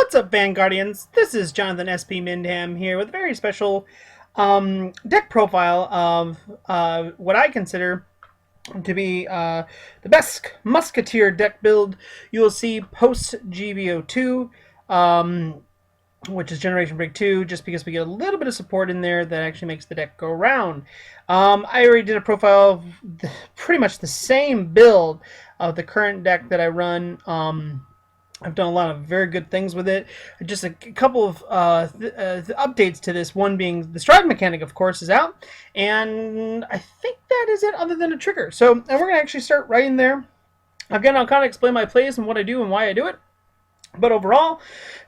What's up, Vanguardians? This is Jonathan S.P. Mindham here with a very special deck profile of what I consider to be the best Musketeer deck build you will see post GB02, which is Generation Break 2, just because we get a little bit of support in there that actually makes the deck go round. I already did a profile of pretty much the same build of the current deck that I run. I've done a lot of very good things with it. Just a couple of updates to this. One being the stride mechanic, of course, is out. And I think that is it other than a trigger. So, and we're going to actually start right in there. Again, I'll kind of explain my plays and what I do and why I do it. But overall,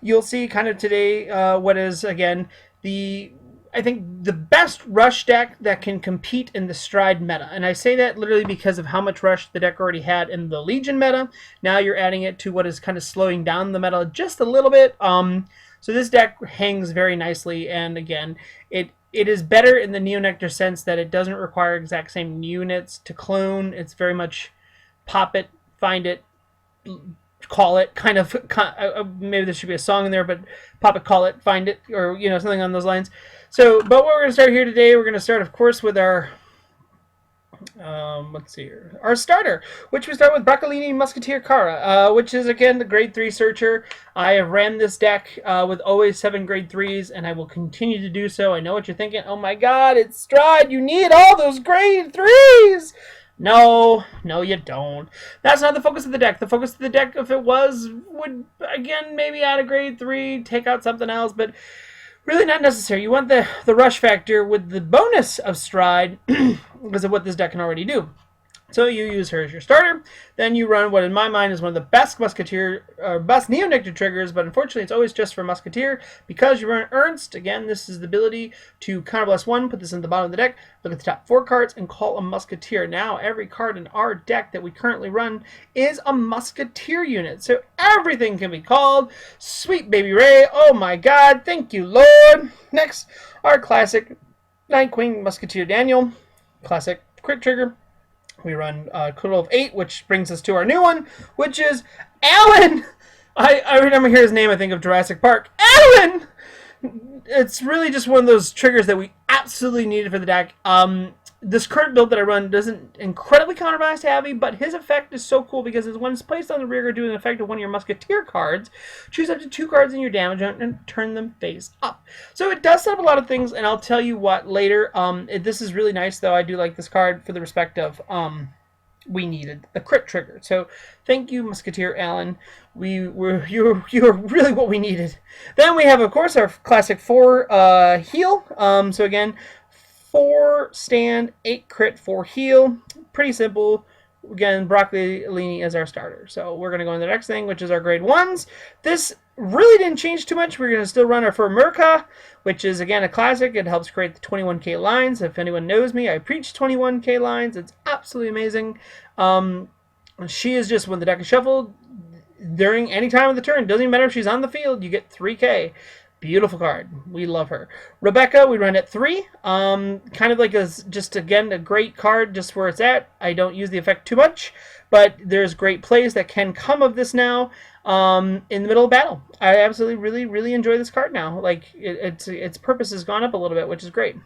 you'll see kind of today what is, again, I think the best rush deck that can compete in the stride meta. And I say that literally because of how much rush the deck already had in the Legion meta. Now you're adding it to what is kind of slowing down the meta just a little bit. So this deck hangs very nicely, and again, it is better in the Neonectar sense that it doesn't require exact same units to clone. It's very much pop it, find it, call it, kind of maybe there should be a song in there, but pop it, call it, find it, or something on those lines. So, but what we're going to start here today, we're going to start, of course, with our let's see here, our starter, which we start with Broccolini Musketeer Kara, which is again the grade 3 searcher. I have ran this deck with always 7 grade 3s, and I will continue to do so. I know what you're thinking. Oh my God, it's stride. You need all those grade 3s. No, you don't. That's not the focus of the deck. The focus of the deck, if it was, would, again, maybe add a grade 3, take out something else, but really not necessary. You want the rush factor with the bonus of stride because of what this deck can already do. So you use her as your starter. Then you run what in my mind is one of the best Musketeer, best Neonectar triggers, but unfortunately it's always just for Musketeer because you run Ernst. Again, this is the ability to counterblast 1, put this in the bottom of the deck, look at the top 4 cards, and call a Musketeer. Now every card in our deck that we currently run is a Musketeer unit. So everything can be called. Sweet baby Ray. Oh my God. Thank you, Lord. Next, our classic Night Queen Musketeer Daniel. Classic crit trigger. We run a total of 8, which brings us to our new one, which is Alan! I remember hear his name, I think of Jurassic Park. Alan! It's really just one of those triggers that we absolutely needed for the deck. This current build that I run doesn't incredibly counterblast heavy, but his effect is so cool because when it's placed on the rear guard doing an effect of one of your Musketeer cards, choose up to 2 cards in your damage and turn them face up. So it does set up a lot of things, and I'll tell you what later. This is really nice, though. I do like this card for the respect of we needed the crit trigger. So thank you, Musketeer Alan. You're really what we needed. Then we have, of course, our classic 4 heal. So again, 4 stand, 8 crit, 4 heal. Pretty simple. Again, Broccolini as our starter. So we're going to go into the next thing, which is our grade 1s. This really didn't change too much. We're going to still run our Merca, which is, again, a classic. It helps create the 21k lines. If anyone knows me, I preach 21k lines. It's absolutely amazing. She is just, when the deck is shuffled, during any time of the turn, doesn't even matter if she's on the field, you get 3k. Beautiful card. We love her. Rebecca, we run at 3. Kind of like just, again, a great card just where it's at. I don't use the effect too much, but there's great plays that can come of this now in the middle of battle. I absolutely really enjoy this card now. Like, its purpose has gone up a little bit, which is great.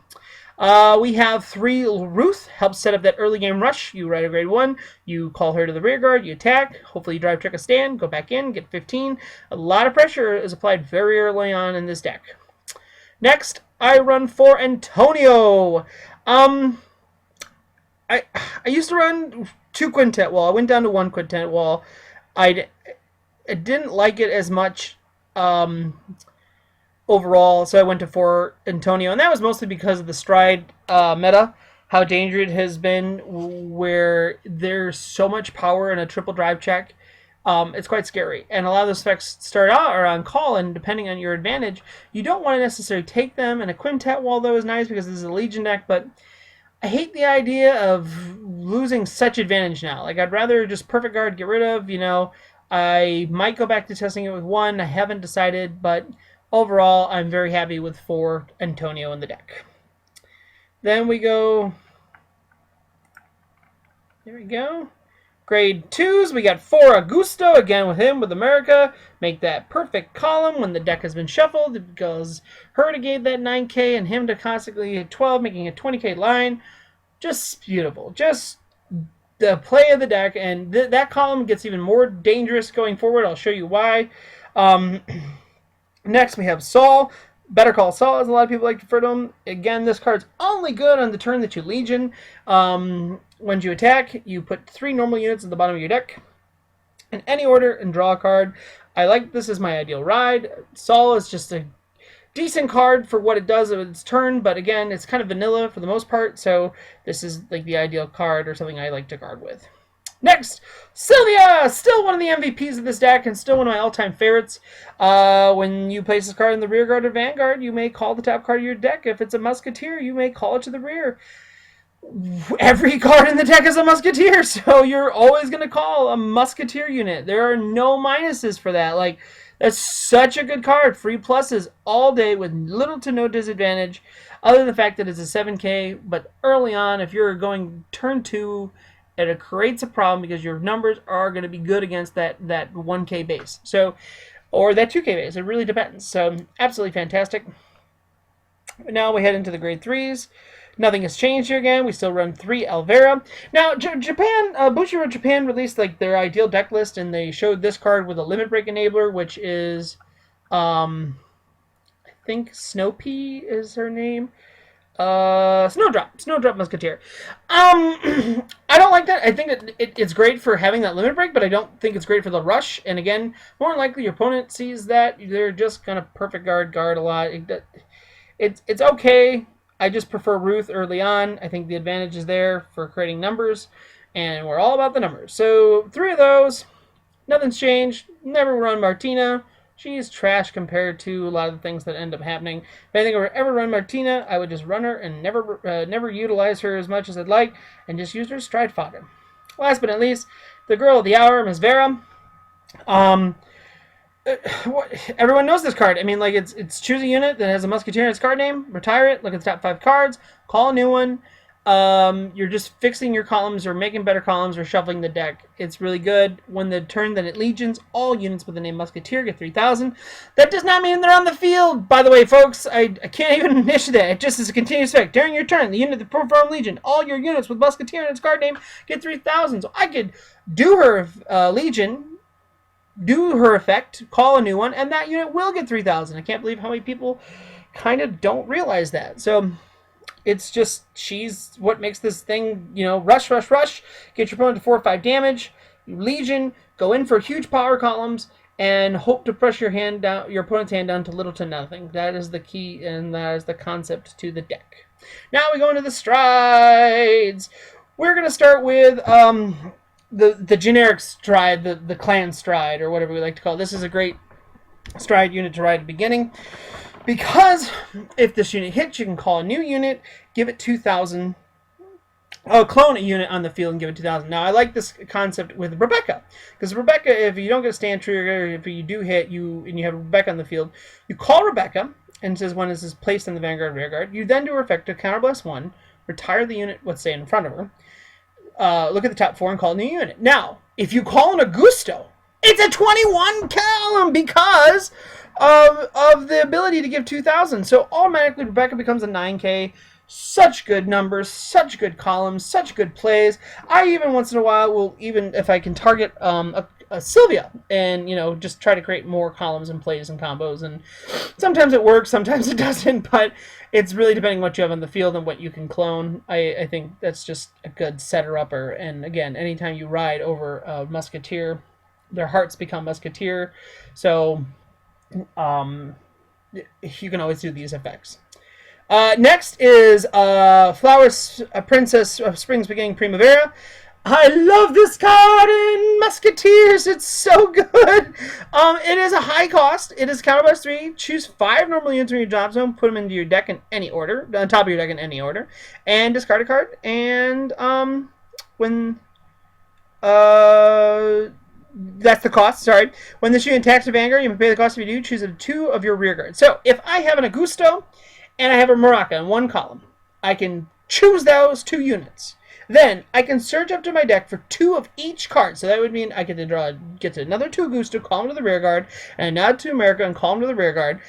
We have 3 Ruth, helps set up that early game rush. You write a grade 1, you call her to the rear guard, you attack, hopefully you drive trick a stand, go back in, get 15. A lot of pressure is applied very early on in this deck. Next, I run for Antonio. I used to run 2 quintet wall. I went down to 1 quintet wall. I didn't like it as much overall, so I went to 4 Antonio, and that was mostly because of the stride meta, how dangerous it has been, where there's so much power in a triple drive check. It's quite scary, and a lot of those effects start out or on call, and depending on your advantage, you don't want to necessarily take them. And a quintet wall, though, is nice because this is a Legion deck, but I hate the idea of losing such advantage now. Like, I'd rather just perfect guard, get rid of, I might go back to testing it with 1. I haven't decided, but overall, I'm very happy with 4 Antonio in the deck. Then we go, there we go, Grade 2s, we got 4 Augusto, again with him, with America. Make that perfect column when the deck has been shuffled. It goes her to gave that 9K and him to constantly hit 12, making a 20K line. Just beautiful. Just the play of the deck, and that column gets even more dangerous going forward. I'll show you why. Next, we have Saul. Better Call Saul, as a lot of people like to refer to him. Again, this card's only good on the turn that you Legion. When you attack, you put 3 normal units at the bottom of your deck in any order and draw a card. I like this as my ideal ride. Saul is just a decent card for what it does of its turn, but again, it's kind of vanilla for the most part, so this is like the ideal card or something I like to guard with. Next, Sylvia! Still one of the MVPs of this deck and still one of my all-time favorites. When you place this card in the rear guard or vanguard, you may call the top card of your deck. If it's a Musketeer, you may call it to the rear. Every card in the deck is a Musketeer, so you're always going to call a Musketeer unit. There are no minuses for that. Like, that's such a good card. Free pluses all day with little to no disadvantage, other than the fact that it's a 7K. But early on, if you're going turn 2, it creates a problem because your numbers are going to be good against that 1K base. So, or that 2K base. It really depends. So, absolutely fantastic. Now we head into the grade 3s. Nothing has changed here again. We still run 3 Alvera. Now, Japan, Bushiroad Japan released like their ideal deck list, and they showed this card with a limit break enabler, which is, I think Snowpea is her name. Snowdrop Musketeer. I don't like that. I think it's great for having that limit break, but I don't think it's great for the rush. And again, more than likely your opponent sees that. They're just kind of perfect guard a lot. It's okay. I just prefer Ruth early on. I think the advantage is there for creating numbers, and we're all about the numbers. So 3 of those, nothing's changed. Never run Martina. She's trash compared to a lot of the things that end up happening. If I think I would ever run Martina, I would just run her and never utilize her as much as I'd like, and just use her as stride fodder. Last but not least, the girl of the hour, Miss Vera. Everyone knows this card. I mean, like, it's choose a unit that has a Musketeer in its card name, retire it, look at the top 5 cards, call a new one. You're just fixing your columns or making better columns or shuffling the deck. It's really good. When the turn that it legions, all units with the name Musketeer get 3,000. That does not mean they're on the field. By the way, folks, I can't even initiate that. It just is a continuous effect. During your turn, the unit that performed Legion, all your units with Musketeer in its card name get 3,000. So I could do her Legion, do her effect, call a new one, and that unit will get 3,000. I can't believe how many people kind of don't realize that. So it's just, she's what makes this thing, rush, get your opponent to 4 or 5 damage, Legion, go in for huge power columns, and hope to press your opponent's hand down to little to nothing. That is the key, and that is the concept to the deck. Now we go into the strides. We're going to start with the generic stride, the clan stride, or whatever we like to call it. This is a great stride unit to ride at the beginning, because if this unit hits, you can call a new unit, give it 2,000. Clone a unit on the field and give it 2,000. Now, I like this concept with Rebecca, because Rebecca, if you don't get a stand trigger, if you do hit, and you have Rebecca on the field, you call Rebecca, and it says when this is placed in the vanguard rear guard, you then do her effect to counterblast 1, retire the unit, let's say, in front of her, look at the top 4 and call a new unit. Now, if you call an Augusto, it's a 21 column because of the ability to give 2,000. So automatically Rebecca becomes a 9K. Such good numbers, such good columns, such good plays. I even once in a while will, even if I can target a Sylvia and, just try to create more columns and plays and combos. And sometimes it works, sometimes it doesn't, but it's really depending what you have on the field and what you can clone. I think that's just a good setter-upper. And again, anytime you ride over a Musketeer, their hearts become Musketeer. So you can always do these effects. Next is Flowers Princess of Spring's Beginning Primavera. I love this card in Musketeers. It's so good. It is a high cost. It is counterblast 3. Choose 5 normal units from your job zone. Put them into your deck in any order. On top of your deck in any order. And discard a card. And when... that's the cost, sorry. When this unit attacks a vanguard, you may pay the cost if you do. Choose a 2 of your rear guard. So, if I have an Augusto and I have a Maraca in one column, I can choose those 2 units. Then I can search up to my deck for 2 of each card. So that would mean I get to another 2 Gusto, call them to the rear guard, and another 2 America and call them to the rear guard.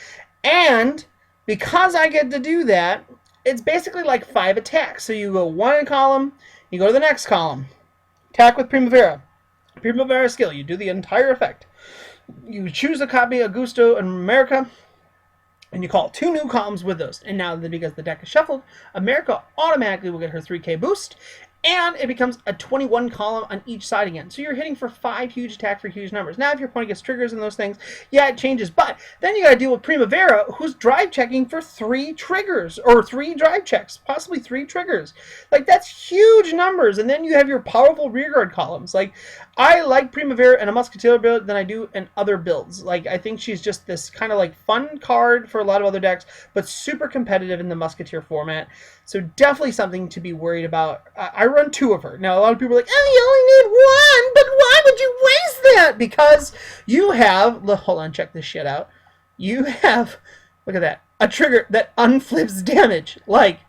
And because I get to do that, it's basically like 5 attacks. So you go 1 in a column, you go to the next column. Attack with Primavera. Primavera skill, you do the entire effect. You choose a copy of Gusto and America, and you call 2 new columns with those. And now, because the deck is shuffled, America automatically will get her 3k boost, and it becomes a 21 column on each side again. So you're hitting for 5 huge attacks for huge numbers. Now, if your opponent gets triggers and those things, yeah, it changes. But then you got to deal with Primavera, who's drive checking for 3 triggers, or 3 drive checks, possibly 3 triggers. Like, that's huge numbers. And then you have your powerful rearguard columns. Like, I like Primavera in a Musketeer build than I do in other builds. Like, I think she's just this kind of like fun card for a lot of other decks, but super competitive in the Musketeer format. So definitely something to be worried about. I run 2 of her. Now, a lot of people are like, oh, you only need 1, but why would you waste that? Because you have, hold on, check this shit out. You have, look at that, a trigger that unflips damage. Like,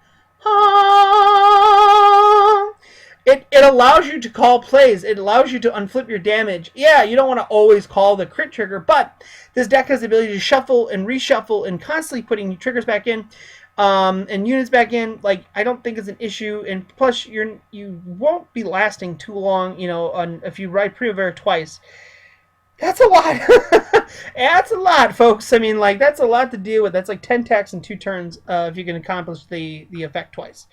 It allows you to call plays. It allows you to unflip your damage. Yeah, you don't want to always call the crit trigger, but this deck has the ability to shuffle and reshuffle and constantly putting triggers back in and units back in. Like, I don't think it's an issue. And plus, you won't be lasting too long, you know, if you ride Primavera twice. That's a lot. That's a lot, folks. I mean, like, that's a lot to deal with. That's like 10 attacks in 2 turns if you can accomplish the effect twice.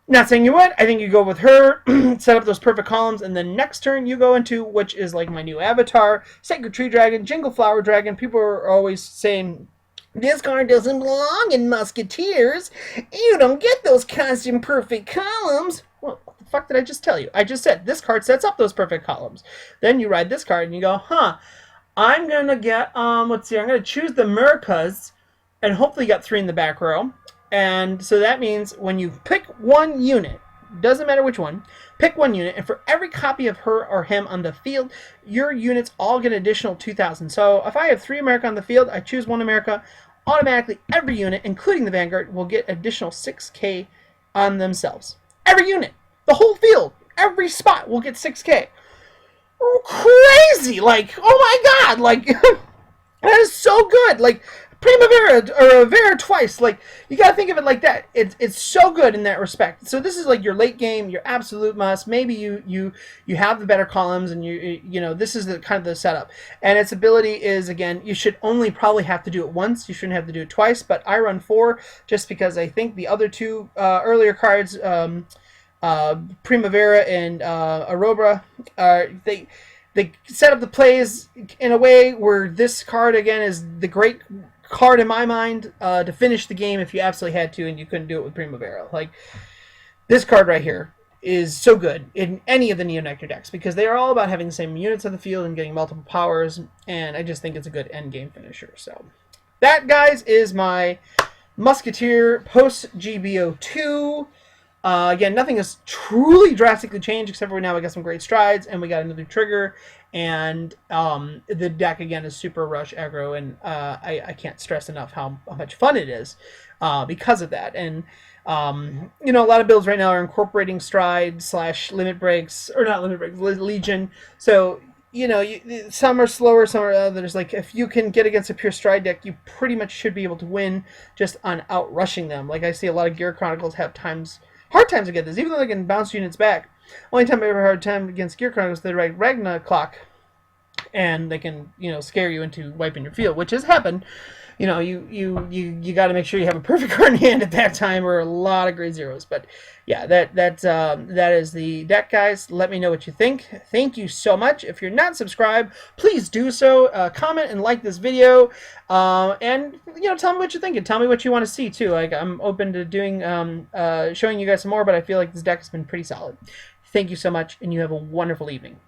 Not saying you would. I think you go with her, set up those perfect columns, and then next turn you go into, which is like my new avatar, Sacred Tree Dragon, Jingle Flower Dragon. People are always saying, this card doesn't belong in Musketeers. You don't get those constant perfect columns. Well, what the fuck did I just tell you? I just said this card sets up those perfect columns. Then you ride this card and you go, I'm going to get, let's see, I'm going to choose the Americas and hopefully get 3 in the back row. And so that means when you pick 1 unit, doesn't matter which one, pick 1 unit, and for every copy of her or him on the field, your units all get an additional 2,000. So if I have 3 America on the field, I choose 1 America, automatically every unit, including the Vanguard, will get additional 6k on themselves. Every unit, the whole field, every spot will get 6k. Crazy! Like, oh my god! Like, that is so good! Like, Primavera or Vera twice. Like, you gotta think of it like that. It's so good in that respect. So this is like your late game, your absolute must. Maybe you have the better columns, and you know, this is the kind of the setup. And its ability is, again, you should only probably have to do it once. You shouldn't have to do it twice. But I run 4 just because I think the other 2 earlier cards, Primavera and Aurora, they set up the plays in a way where this card again is the great card in my mind to finish the game if you absolutely had to and you couldn't do it with Primavera. Like, this card right here is so good in any of the Neo Nectar decks because they are all about having the same units on the field and getting multiple powers, and I just think it's a good end game finisher. So that, guys, is my Musketeer post GB02. Again, nothing has truly drastically changed except for now we got some great strides and we got another trigger, and the deck again is super rush aggro, and I can't stress enough how much fun it is because of that. And you know, a lot of builds right now are incorporating stride / limit breaks, or not limit breaks, legion. So you know, some are slower, some are others. Like, if you can get against a pure stride deck, you pretty much should be able to win just on outrushing them. Like, I see a lot of Gear Chronicles have hard times to get this, even though they can bounce units back. Only time I ever had a hard time against Gear Chronicles, they write Ragna Clock, and they can, you know, scare you into wiping your field, which has happened. You know, you got to make sure you have a perfect card in hand at that time, or a lot of grade zeros. But yeah, that is the deck, guys. Let me know what you think. Thank you so much. If you're not subscribed, please do so. Comment and like this video, and you know, tell me what you're thinking. Tell me what you want to see too. Like, I'm open to doing showing you guys some more, but I feel like this deck has been pretty solid. Thank you so much, and you have a wonderful evening.